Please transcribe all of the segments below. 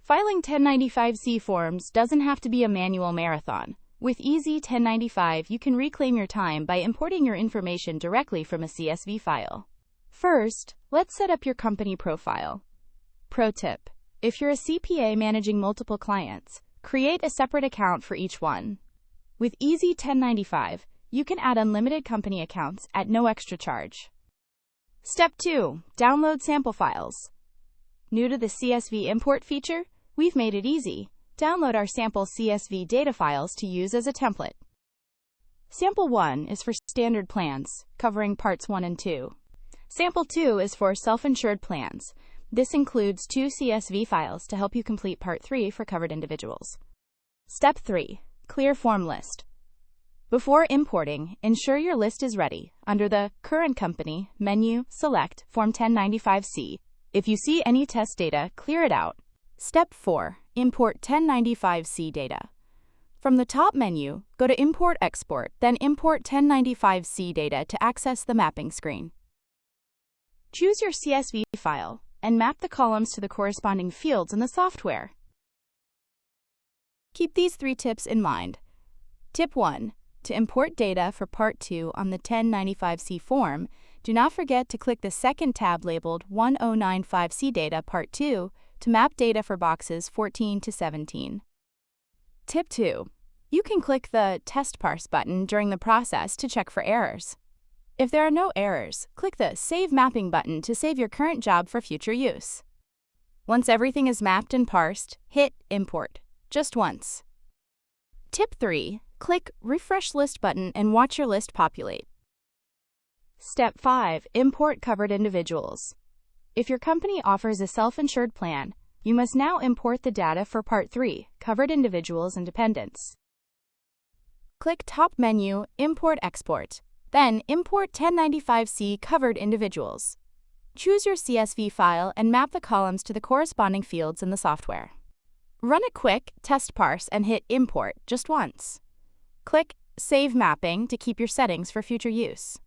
Filing 1095-C forms doesn't have to be a manual marathon. With ez1095, you can reclaim your time by importing your information directly from a CSV file. First, let's set up your company profile. Pro tip: if you're a CPA managing multiple clients, create a separate account for each one. With ez1095, you can add unlimited company accounts at no extra charge. Step 2. Download sample files. New to the CSV Import feature? We've made it easy. Download our sample CSV data files to use as a template. Sample 1 is for standard plans, covering parts 1 and 2. Sample 2 is for self-insured plans. This includes 2 CSV files to help you complete Part 3 for covered individuals. Step 3. Clear form list. Before importing, ensure your list is ready. Under the Current Company menu, select Form 1095-C. If you see any test data, clear it out. Step 4. Import 1095-C data. From the top menu, go to Import Export, then import 1095-C data to access the mapping screen. Choose your CSV file and map the columns to the corresponding fields in the software. Keep these 3 tips in mind. Tip 1. To import data for Part 2 on the 1095-C form, do not forget to click the second tab labeled 1095-C Data Part 2 to map data for boxes 14 to 17. Tip 2. You can click the Test Parse button during the process to check for errors. If there are no errors, click the Save Mapping button to save your current job for future use. Once everything is mapped and parsed, hit Import, just once. Tip 3. Click Refresh List button and watch your list populate. Step 5. Import covered individuals. If your company offers a self-insured plan, you must now import the data for Part 3, Covered Individuals and Dependents. Click top menu, Import Export, then Import 1095-C Covered Individuals. Choose your CSV file and map the columns to the corresponding fields in the software. Run a quick test parse and hit Import just once. Click Save Mapping to keep your settings for future use.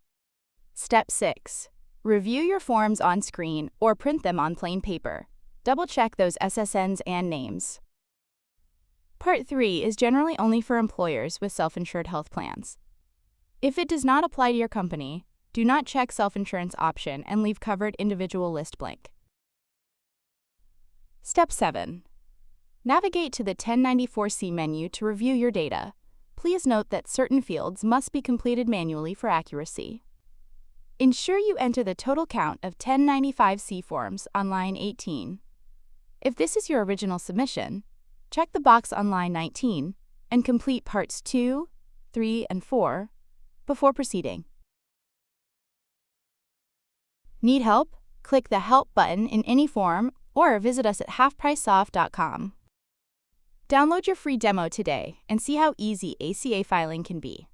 Step 6. Review your forms on screen or print them on plain paper. Double-check those SSNs and names. Part 3 is generally only for employers with self-insured health plans. If it does not apply to your company, do not check self-insurance option and leave covered individual list blank. Step 7. Navigate to the 1094-C menu to review your data. Please note that certain fields must be completed manually for accuracy. Ensure you enter the total count of 1095-C forms on line 18. If this is your original submission, check the box on line 19 and complete parts 2, 3, and 4 before proceeding. Need help? Click the Help button in any form or visit us at halfpricesoft.com. Download your free demo today and see how easy ACA filing can be.